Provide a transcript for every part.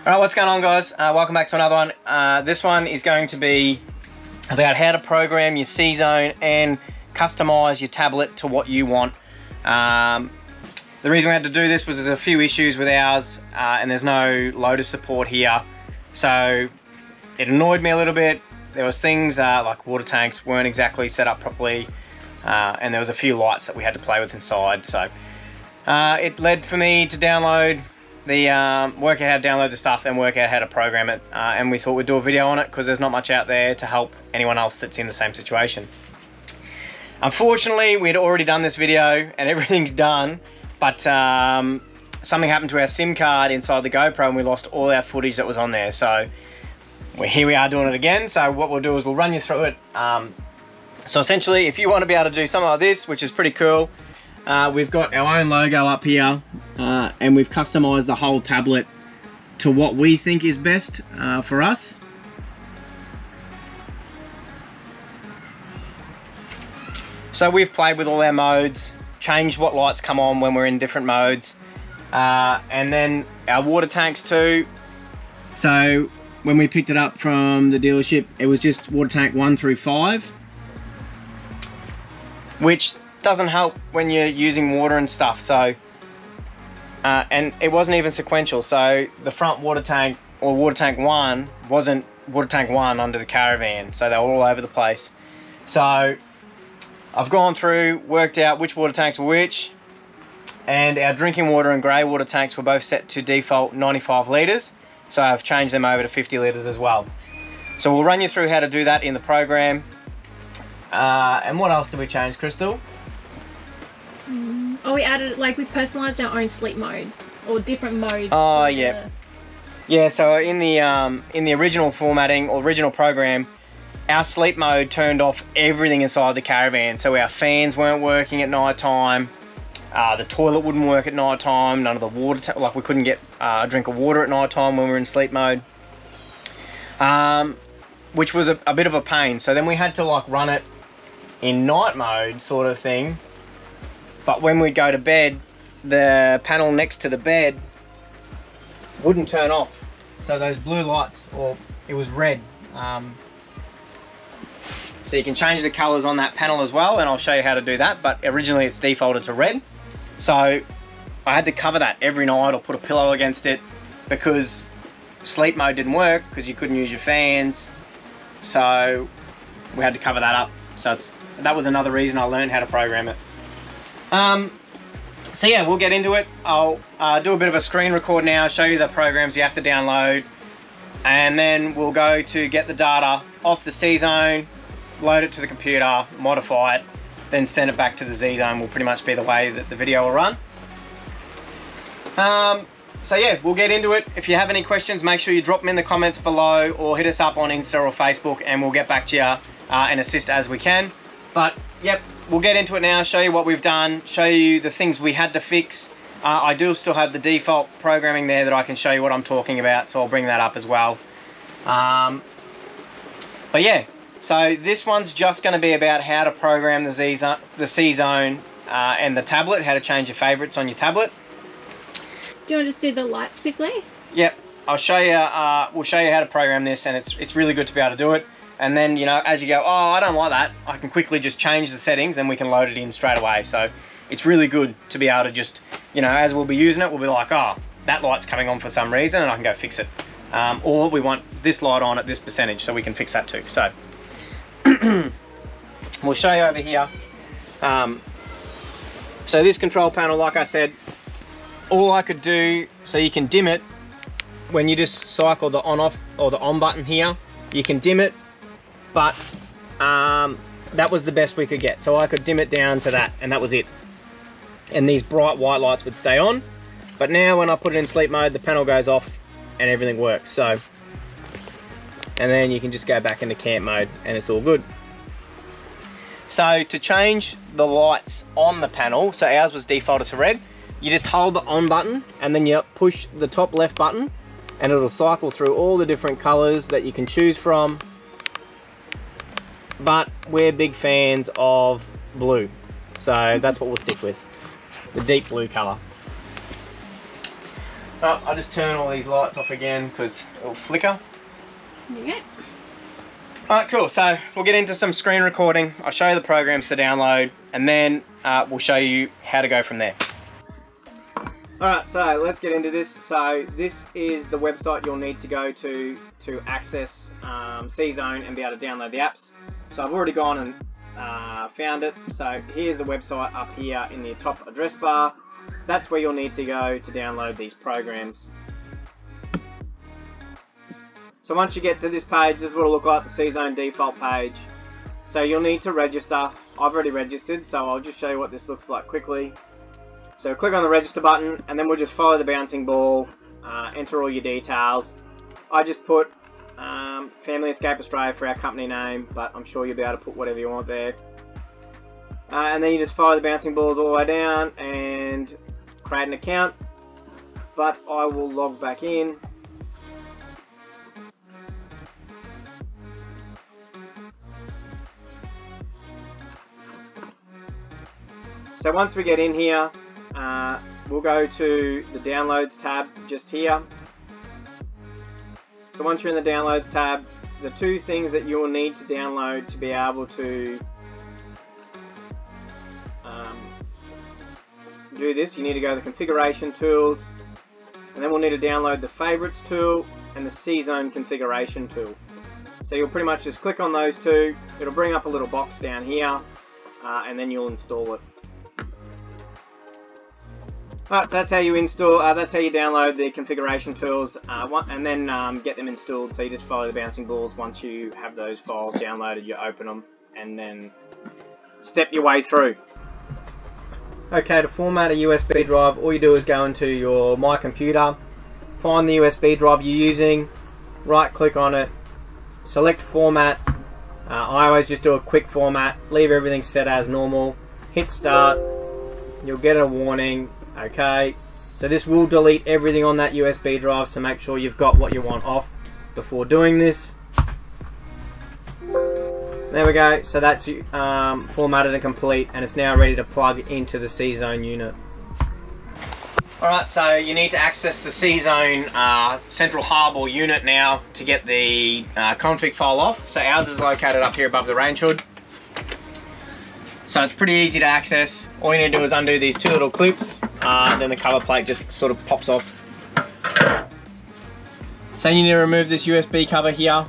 Alright, what's going on, guys? Welcome back to another one. This one is going to be about how to program your C-Zone and customize your tablet to what you want. The reason we had to do this was there's a few issues with ours, and there's no Lotus support here. So it annoyed me a little bit. There was things like water tanks weren't exactly set up properly, and there was a few lights that we had to play with inside. So it led for me to download the work out how to download the stuff and work out how to program it, and we thought we'd do a video on it because there's not much out there to help anyone else that's in the same situation. Unfortunately, we'd already done this video and everything's done, but something happened to our SIM card inside the GoPro and we lost all our footage that was on there. So here we are doing it again. So what we'll do is we'll run you through it. So essentially, if you want to be able to do something like this, which is pretty cool, we've got our own logo up here, and we've customized the whole tablet to what we think is best for us. So we've played with all our modes, changed what lights come on when we're in different modes, and then our water tanks too. So when we picked it up from the dealership, it was just water tank 1 through 5, which doesn't help when you're using water and stuff. So and it wasn't even sequential, so the front water tank, or water tank 1, wasn't water tank 1 under the Caravan, so they were all over the place. So I've gone through, worked out which water tanks were which, and our drinking water and grey water tanks were both set to default 95 litres, so I've changed them over to 50 litres as well. So we'll run you through how to do that in the program. And what else did we change, Crystal? Oh, we added, like, we personalized our own sleep modes, or different modes. Oh, yeah. Yeah, so in the original formatting, or original program, our sleep mode turned off everything inside the Caravan. So our fans weren't working at night time, the toilet wouldn't work at night time, none of the water, like we couldn't get a drink of water at night time when we were in sleep mode, which was a bit of a pain. So then we had to like run it in night mode sort of thing. But when we go to bed, the panel next to the bed wouldn't turn off. So those blue lights, or it was red. So you can change the colors on that panel as well, and I'll show you how to do that. But originally it's defaulted to red. So I had to cover that every night or put a pillow against it because sleep mode didn't work because you couldn't use your fans. So we had to cover that up. So that was another reason I learned how to program it. So yeah, we'll get into it. I'll do a bit of a screen record now, show you the programs you have to download, and then we'll go to get the data off the C-Zone, load it to the computer, modify it, then send it back to the Z-Zone. Will pretty much be the way that the video will run. So yeah, we'll get into it. If you have any questions, make sure you drop them in the comments below or hit us up on Insta or Facebook, and we'll get back to you and assist as we can. But yep, we'll get into it now, show you what we've done, show you the things we had to fix. I do still have the default programming there that I can show you what I'm talking about, so I'll bring that up as well. But yeah, so this one's just going to be about how to program the C-Zone and the tablet, how to change your favorites on your tablet. Do you want to just do the lights quickly? Yep, I'll show you. We'll show you how to program this, and it's really good to be able to do it. And then, you know, as you go, oh, I don't like that, I can quickly just change the settings and we can load it in straight away. So it's really good to be able to just, you know, as we'll be using it, we'll be like, oh, that light's coming on for some reason and I can go fix it. Or we want this light on at this percentage, so we can fix that too. So we'll show you over here. So this control panel, like I said, all I could do, so you can dim it when you just cycle the on off or the on button here, you can dim it. But that was the best we could get. So I could dim it down to that, and that was it. And these bright white lights would stay on. But now when I put it in sleep mode, the panel goes off and everything works. So, and then you can just go back into camp mode and it's all good. So to change the lights on the panel, so ours was defaulted to red, you just hold the on button and then you push the top left button and it'll cycle through all the different colors that you can choose from. But we're big fans of blue, so that's what we'll stick with, the deep blue color. Oh, I'll just turn all these lights off again because it'll flicker. There you go. Alright, cool. So we'll get into some screen recording. I'll show you the programs to download, and then we'll show you how to go from there. Alright, so let's get into this. So this is the website you'll need to go to access CZone and be able to download the apps. So I've already gone and found it. So here's the website up here in the top address bar. That's where you'll need to go to download these programs. So once you get to this page, this is what it'll look like, the CZone default page. So you'll need to register. I've already registered, so I'll just show you what this looks like quickly. So click on the register button, and then we'll just follow the bouncing ball, enter all your details. I just put Family Escape Australia for our company name, but I'm sure you'll be able to put whatever you want there. And then you just follow the bouncing balls all the way down and create an account. But I will log back in. So once we get in here, we'll go to the Downloads tab just here. So once you're in the Downloads tab, the two things that you will need to download to be able to do this, you need to go to the Configuration Tools, and then we'll need to download the Favorites tool and the CZone Configuration tool. So you'll pretty much just click on those two, it'll bring up a little box down here, and then you'll install it. Alright, so that's how you install, that's how you download the configuration tools, and then get them installed. So you just follow the bouncing balls. Once you have those files downloaded, you open them, and then step your way through. Okay, to format a USB drive, all you do is go into your My Computer, find the USB drive you're using, right click on it, select format. I always just do a quick format, leave everything set as normal, hit start, you'll get a warning. Okay, so this will delete everything on that USB drive, so make sure you've got what you want off before doing this. There we go, so that's formatted and complete, and it's now ready to plug into the CZone unit. Alright, so you need to access the CZone central hub or unit now to get the config file off. So ours is located up here above the range hood. So it's pretty easy to access. All you need to do is undo these two little clips, then the cover plate just sort of pops off. So you need to remove this USB cover here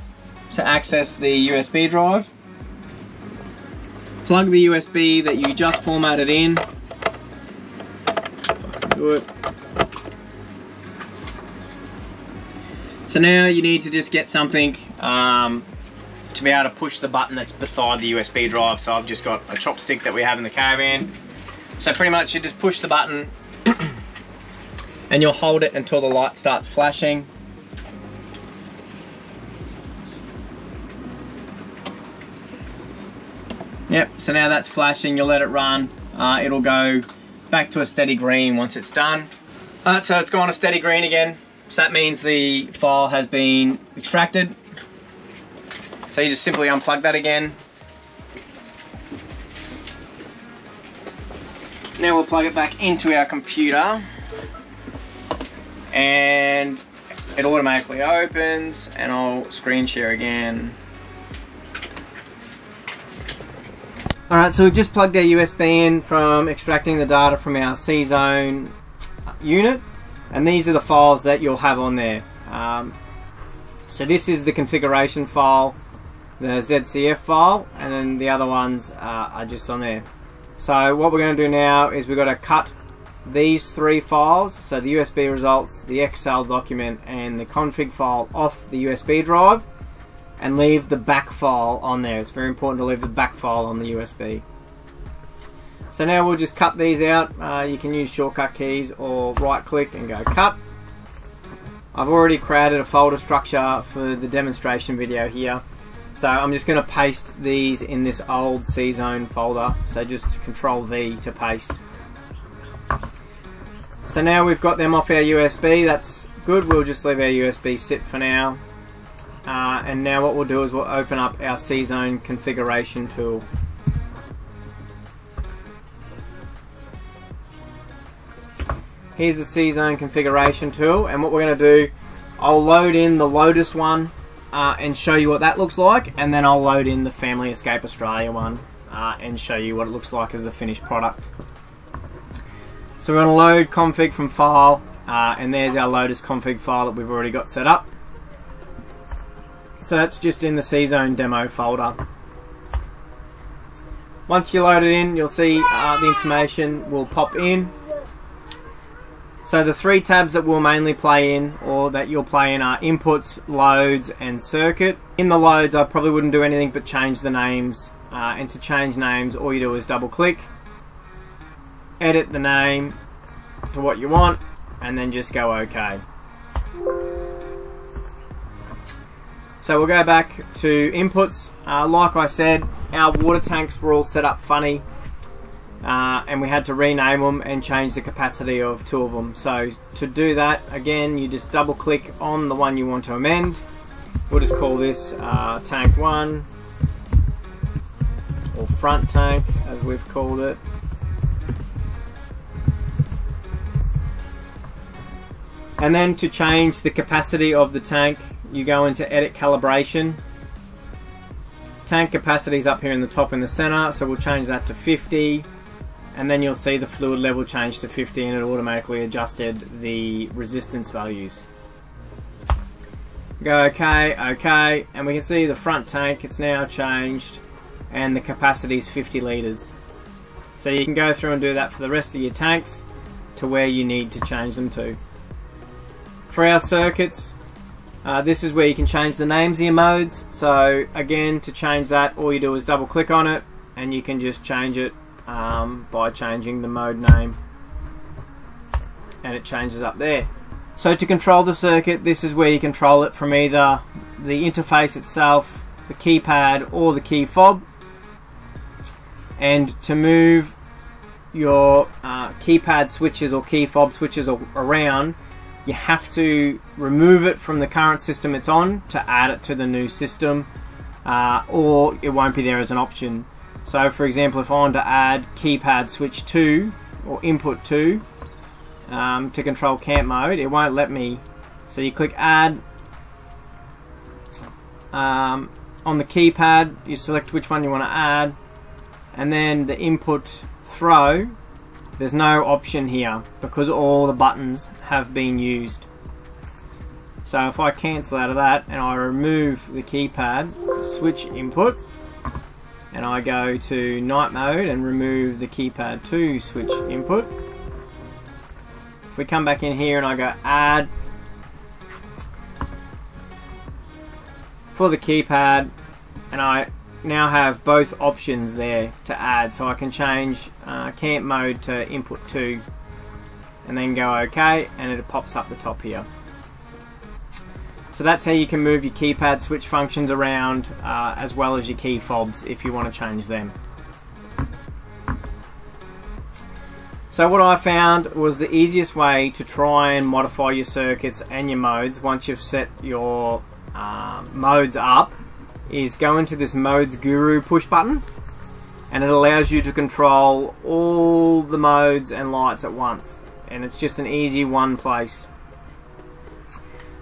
to access the USB drive. Plug the USB that you just formatted in. Do it. So now you need to just get something to be able to push the button that's beside the USB drive. So I've just got a chopstick that we have in the Caravan. So pretty much you just push the button and you'll hold it until the light starts flashing. Yep, so now that's flashing, you'll let it run. It'll go back to a steady green once it's done. Alright, so it's gone a steady green again. So that means the file has been extracted. So you just simply unplug that again. Now we'll plug it back into our computer and it automatically opens, and I'll screen share again. Alright, so we've just plugged our USB in from extracting the data from our CZone unit, and these are the files that you'll have on there. So this is the configuration file, the ZCF file, and then the other ones are just on there. So what we're going to do now is we've got to cut these three files, so the USB results, the Excel document, and the config file off the USB drive, and leave the back file on there. It's very important to leave the back file on the USB. So now we'll just cut these out. You can use shortcut keys or right click and go cut. I've already created a folder structure for the demonstration video here. So I'm just going to paste these in this old CZone folder. So just Control V to paste. So now we've got them off our USB. That's good. We'll just leave our USB sit for now. And now what we'll do is we'll open up our CZone configuration tool. here's the C-Zone configuration tool, and what we're going to do, I'll load in the Lotus one and show you what that looks like, and then I'll load in the Family Escape Australia one and show you what it looks like as the finished product. So we're going to load config from file, and there's our Lotus config file that we've already got set up. So that's just in the C-Zone demo folder. Once you load it in, you'll see the information will pop in. So the three tabs that we'll mainly play in, or that you'll play in, are inputs, loads, and circuit. In the loads, I probably wouldn't do anything but change the names. And to change names, all you do is double click, edit the name to what you want, and then just go OK. So we'll go back to inputs. Like I said, our water tanks were all set up funny, and we had to rename them and change the capacity of 2 of them. So to do that, again, you just double click on the one you want to amend. We'll just call this tank 1, or front tank as we've called it. And then to change the capacity of the tank, you go into edit calibration. Tank capacity is up here in the top in the center, so we'll change that to 50, and then you'll see the fluid level change to 50, and it automatically adjusted the resistance values. Go OK, OK, and we can see the front tank, it's now changed, and the capacity is 50 litres. So you can go through and do that for the rest of your tanks to where you need to change them to. For our circuits, this is where you can change the names of your modes. So again, to change that, all you do is double click on it, and you can just change it by changing the mode name, and it changes up there. So to control the circuit, this is where you control it from either the interface itself, the keypad, or the key fob. And to move your keypad switches or key fob switches around, you have to remove it from the current system it's on to add it to the new system, or it won't be there as an option. So for example, if I want to add keypad switch 2 or input 2 to control camp mode, it won't let me. So you click add. On the keypad, you select which one you want to add, and then the input throw, there's no option here because all the buttons have been used. So if I cancel out of that and I remove the keypad switch input, and I go to night mode and remove the keypad 2 switch input, if we come back in here and I go add for the keypad, and I now have both options there to add, so I can change camp mode to input 2 and then go OK, and it pops up the top here. So that's how you can move your keypad switch functions around, as well as your key fobs if you want to change them. So what I found was the easiest way to try and modify your circuits and your modes once you've set your modes up is go into this Modes Guru push button, and it allows you to control all the modes and lights at once, and it's just an easy one place.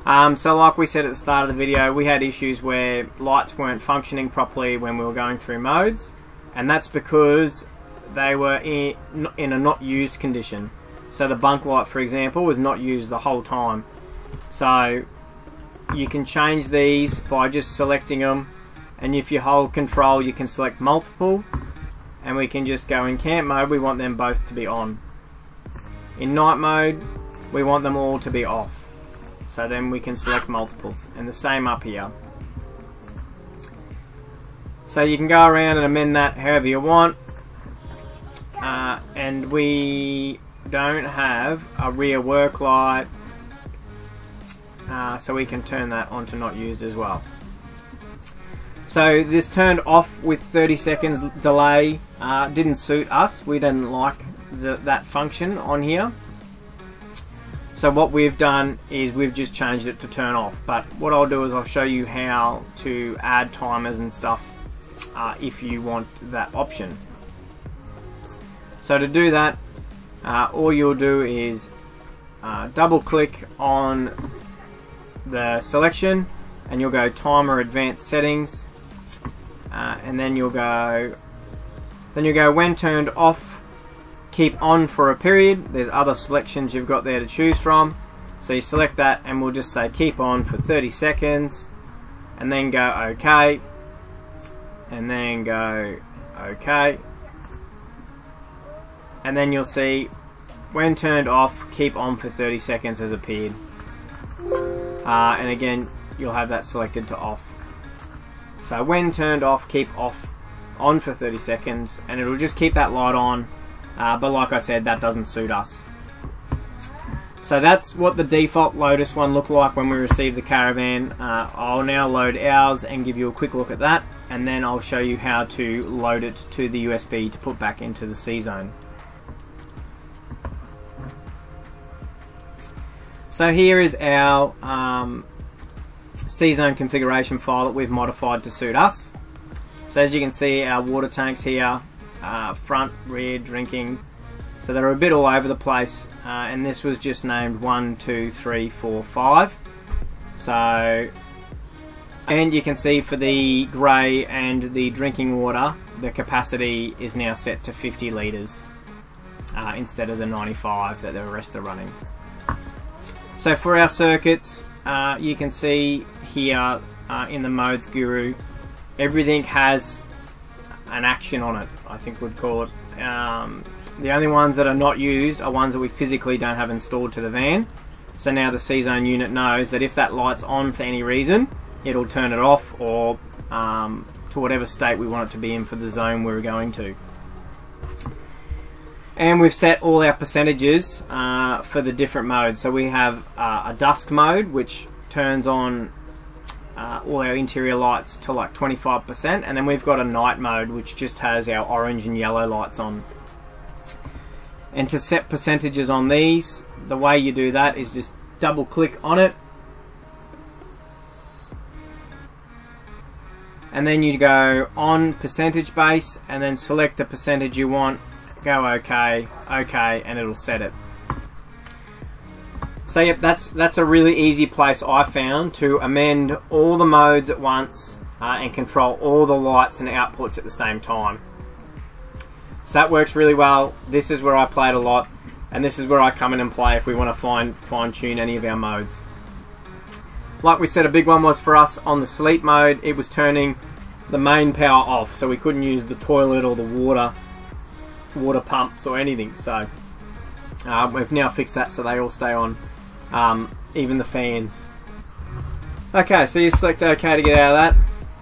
So like we said at the start of the video, we had issues where lights weren't functioning properly when we were going through modes, and that's because they were in a not used condition. So the bunk light, for example, was not used the whole time. So you can change these by just selecting them, and if you hold control you can select multiple, and we can just go in camp mode, we want them both to be on. In night mode we want them all to be off, so then we can select multiples, and the same up here. So you can go around and amend that however you want, and we don't have a rear work light, so we can turn that on to not used as well. So this turned off with 30 seconds delay didn't suit us. We didn't like that function on here. So what we've done is we've just changed it to turn off. But what I'll do is I'll show you how to add timers and stuff if you want that option. So to do that, all you'll do is double click on the selection and you'll go timer advanced settings, and then you'll go when turned off keep on for a period. There's other selections you've got there to choose from, so you select that and we'll just say keep on for 30 seconds and then go OK, and then go OK, and then you'll see when turned off keep on for 30 seconds has appeared, and again you'll have that selected to off. So when turned off keep on for 30 seconds, and it'll just keep that light on, but like I said, that doesn't suit us. So that's what the default Lotus one looked like when we received the Caravan. I'll now load ours and give you a quick look at that, and then I'll show you how to load it to the USB to put back into the C-Zone. So here is our C-Zone configuration file that we've modified to suit us. So as you can see, our water tanks here, front, rear, drinking, so they're a bit all over the place, and this was just named 1, 2, 3, 4, 5. So, and you can see for the grey and the drinking water, the capacity is now set to 50 litres instead of the 95 that the rest are running. So for our circuits, you can see here in the Modes Guru, everything has an action on it, I think we'd call it. The only ones that are not used are ones that we physically don't have installed to the van. So now the C-Zone unit knows that if that light's on for any reason, it'll turn it off, or to whatever state we want it to be in for the zone we're going to. And we've set all our percentages for the different modes. So we have a dusk mode, which turns on all our interior lights to like 25%, and then we've got a night mode which just has our orange and yellow lights on. And to set percentages on these, the way you do that is just double click on it, and then you go on percentage base and then select the percentage you want, go OK, OK, and it'll set it. So yep, that's a really easy place I found to amend all the modes at once and control all the lights and outputs at the same time. So that works really well. This is where I played a lot, and this is where I come in and play if we want to fine tune any of our modes. Like we said, a big one was for us on the sleep mode, it was turning the main power off, so we couldn't use the toilet or the water pumps or anything. So we've now fixed that so they all stay on, even the fans. Okay, so you select OK to get out of that,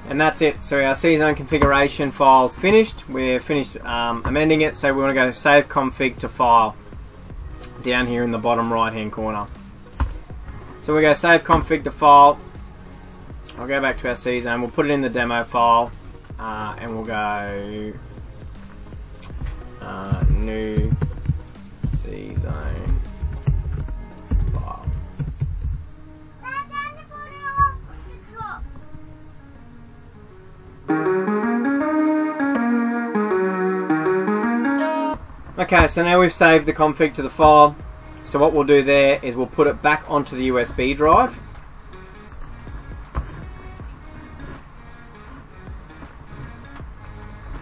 and that's it. So our C-Zone configuration file's finished. We're finished amending it, so we want to go save config to file down here in the bottom right hand corner. So we go save config to file. I'll go back to our C-Zone, we'll put it in the demo file, and we'll go new C-Zone file. Okay, so now we've saved the config to the file. So what we'll do there is we'll put it back onto the USB drive.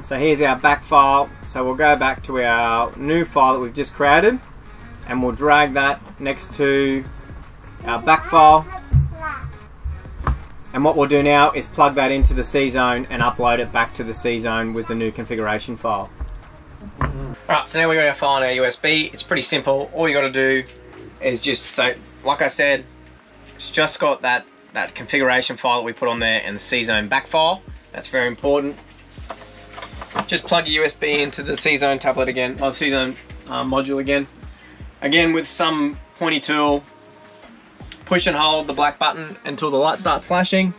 So here's our back file. So we'll go back to our new file that we've just created, and we'll drag that next to our back file. And what we'll do now is plug that into the C-Zone and upload it back to the C-Zone with the new configuration file. Right, so now we've got our file on our USB. It's pretty simple. All you got to do is just, so like I said, it's just got that configuration file that we put on there and the C-Zone back file. That's very important. Just plug your USB into the C-Zone tablet again, or the C-Zone module again. Again, with some pointy tool, push and hold the black button until the light starts flashing.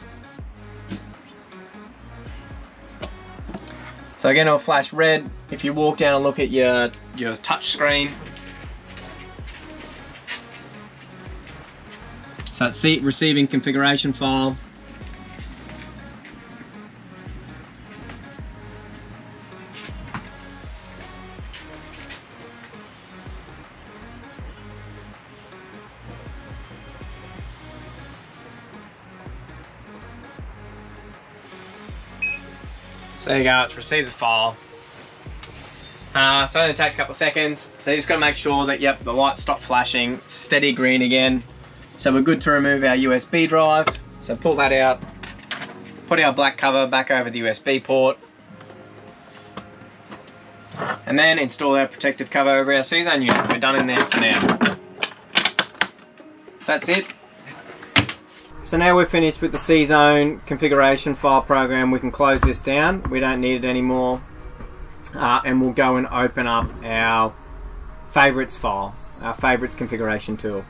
So again, it'll flash red if you walk down and look at your touch screen. So it's receiving configuration file. So there you go, it's received the file. So it only takes a couple of seconds. So you just got to make sure that, yep, the lights stop flashing, steady green again. So we're good to remove our USB drive. So pull that out, put our black cover back over the USB port, and then install our protective cover over our C-Zone unit. We're done in there for now. So that's it. So now we're finished with the C-Zone configuration file program. We can close this down. We don't need it anymore. And we'll go and open up our favorites file, our favorites configuration tool.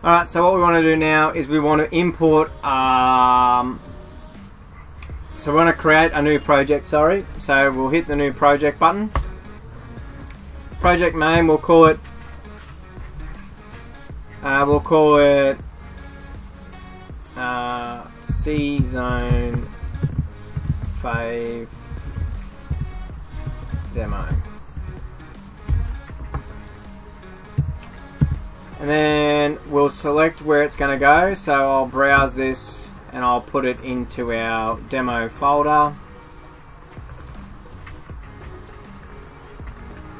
Alright, so what we want to do now is we want to import, so we want to create a new project, sorry. So we'll hit the new project button. Project name, we'll call it C-Zone Fave Demo. And then we'll select where it's going to go. So I'll browse this and I'll put it into our demo folder.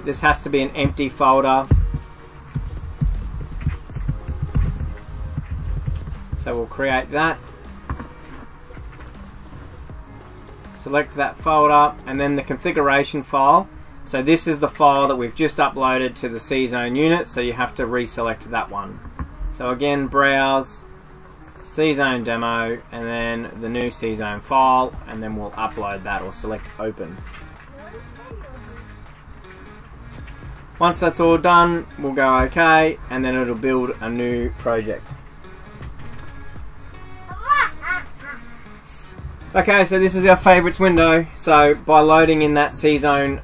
This has to be an empty folder. So we'll create that. Select that folder and then the configuration file. So this is the file that we've just uploaded to the C-Zone unit, so you have to reselect that one. So again, browse, C-Zone demo, and then the new C-Zone file, and then we'll upload that or select open. Once that's all done, we'll go OK, and then it'll build a new project. Okay, so this is our favorites window. So by loading in that C-Zone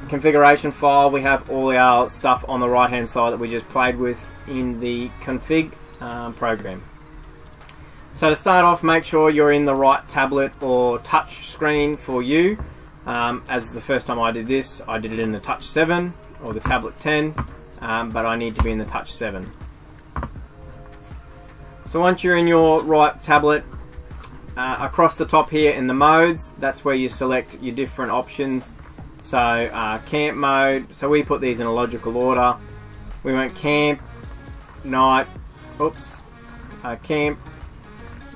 configuration file, we have all our stuff on the right hand side that we just played with in the config program. So to start off, make sure you're in the right tablet or touch screen for you. As the first time I did this, I did it in the touch 7 or the tablet 10, but I need to be in the touch 7. So once you're in your right tablet, across the top here in the modes, that's where you select your different options. So camp mode, so we put these in a logical order. We want camp, night, camp,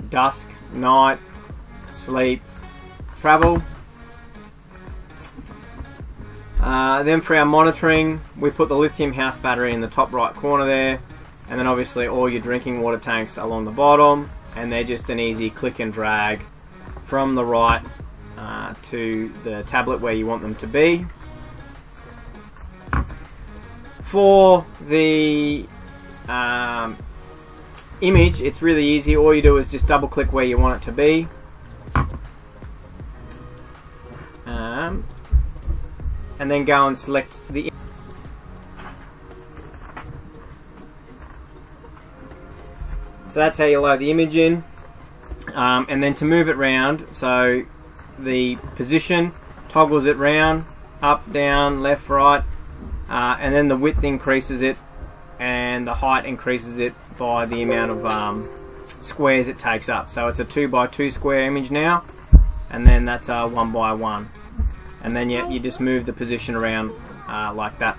dusk, night, sleep, travel. Then for our monitoring, we put the lithium house battery in the top right corner there, and then obviously all your drinking water tanks along the bottom, and they're just an easy click and drag from the right to the tablet where you want them to be. For the image, it's really easy. All you do is just double click where you want it to be. And then go and select the image. So that's how you load the image in. And then to move it round, so the position toggles it round, up, down, left, right, and then the width increases it and the height increases it by the amount of squares it takes up. So it's a 2x2 square image now, and then that's a 1x1, and then you just move the position around like that.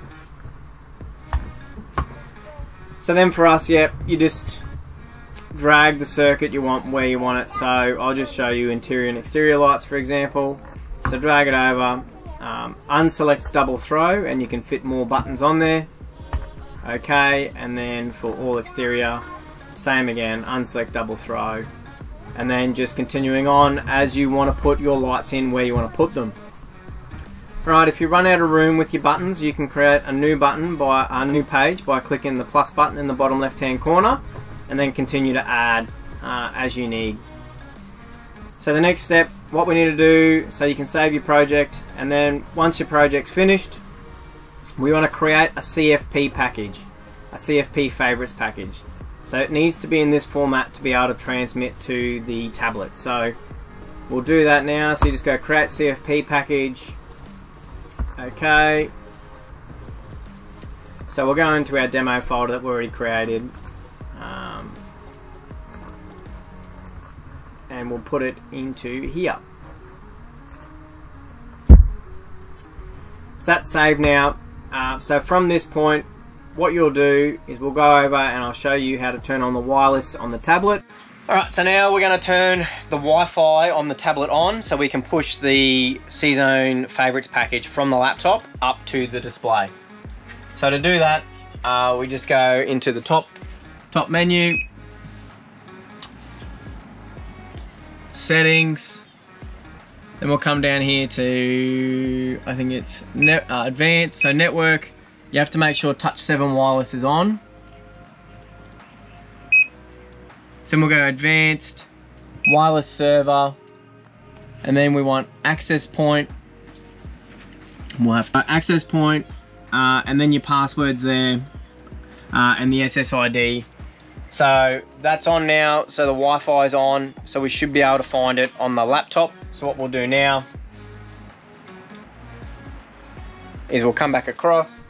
So then for us, you just drag the circuit you want where you want it. So I'll just show you interior and exterior lights, for example. So drag it over, unselect double throw, and you can fit more buttons on there. Okay, and then for all exterior, same again, unselect double throw, and then just continuing on as you want to put your lights in where you want to put them. Right, if you run out of room with your buttons, you can create a new button by a new page by clicking the plus button in the bottom left hand corner, and then continue to add as you need. So the next step, what we need to do, so you can save your project, and then once your project's finished, we want to create a CFP package, a CFP favorites package. So it needs to be in this format to be able to transmit to the tablet. So we'll do that now. So you just go create CFP package. Okay. So we'll go into our demo folder that we already created. we'll put it into here. So that's saved now. So from this point, what you'll do is we'll go over and I'll show you how to turn on the wireless on the tablet. Alright, so now we're going to turn the Wi-Fi on the tablet on so we can push the CZone favorites package from the laptop up to the display. So to do that, we just go into the top menu, settings, then we'll come down here to, I think it's advanced, so network. You have to make sure touch 7 wireless is on. So then we'll go advanced, wireless server, and then we want access point. We'll have access point, and then your passwords there, and the SSID. So that's on now, so the Wi-Fi is on, so we should be able to find it on the laptop. So what we'll do now is we'll come back across.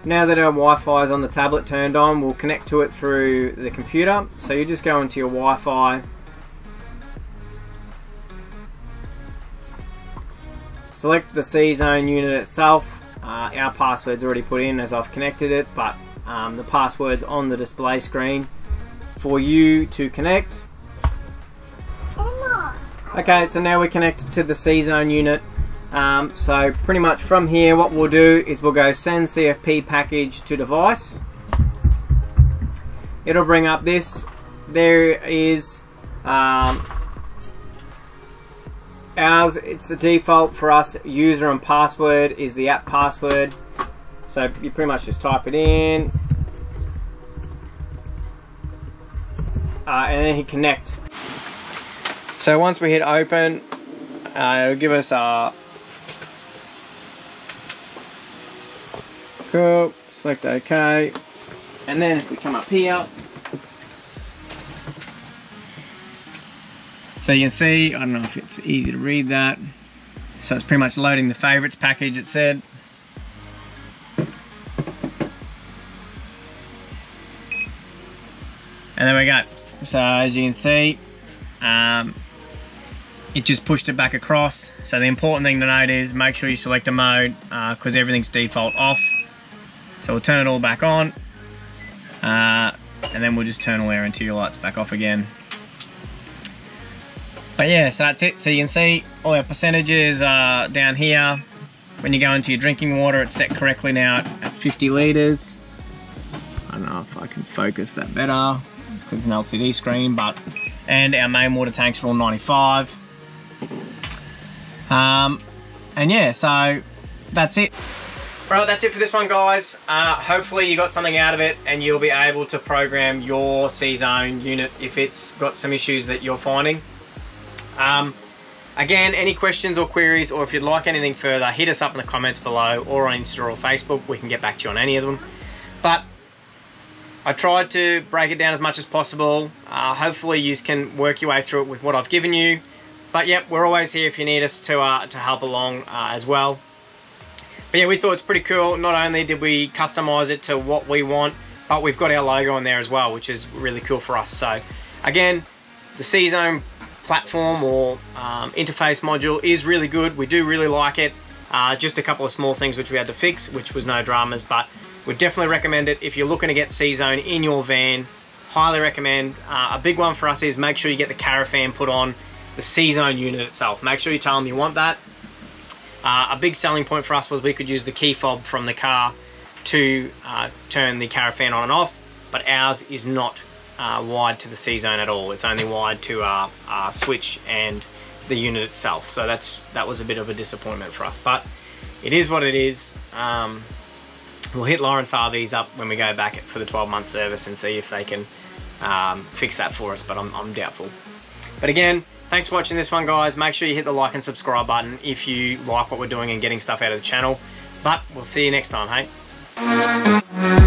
Now that our Wi-Fi is on the tablet turned on, we'll connect to it through the computer. So you just go into your Wi-Fi, select the CZone unit itself. Our password's already put in as I've connected it, but the password's on the display screen for you to connect. Okay, so now we're connected to the CZone unit. So pretty much from here what we'll do is we'll go send CFP package to device. It'll bring up this. There is ours, it's a default for us, user and password is the app password. So you pretty much just type it in and then hit connect. So once we hit open, it'll give us a cool, select OK, and then if we come up here, so you can see, I don't know if it's easy to read that, so it's pretty much loading the favorites package, it said. And there we go. So as you can see, it just pushed it back across. So the important thing to note is make sure you select a mode because everything's default off. So we'll turn it all back on, and then we'll just turn all our interior lights back off again. But yeah, so that's it. So you can see all our percentages down here. When you go into your drinking water, it's set correctly now at 50 litres. I don't know if I can focus that better. It's because it's an LCD screen, but and our main water tanks are all 95. And yeah, so that's it. Right, that's it for this one, guys. Hopefully you got something out of it and you'll be able to program your CZone unit if it's got some issues that you're finding. Again, any questions or queries, or if you'd like anything further, hit us up in the comments below or on Insta or Facebook. We can get back to you on any of them. But I tried to break it down as much as possible. Hopefully you can work your way through it with what I've given you. But yep, we're always here if you need us to help along as well. But yeah, we thought it's pretty cool. Not only did we customize it to what we want, but we've got our logo on there as well, which is really cool for us. So again, the CZone platform or interface module is really good. We do really like it. Just a couple of small things which we had to fix, which was no dramas, but would definitely recommend it if you're looking to get CZone in your van. Highly recommend. A big one for us is make sure you get the Caravan put on the CZone unit itself. Make sure you tell them you want that. A big selling point for us was we could use the key fob from the car to turn the Caravan on and off, but ours is not wired to the CZone at all. It's only wired to our switch and the unit itself. So that was a bit of a disappointment for us, but it is what it is. We'll hit Lawrence RVs up when we go back for the 12-month service and see if they can fix that for us, but I'm doubtful. But again, thanks for watching this one, guys. Make sure you hit the like and subscribe button if you like what we're doing and getting stuff out of the channel. But we'll see you next time, hey?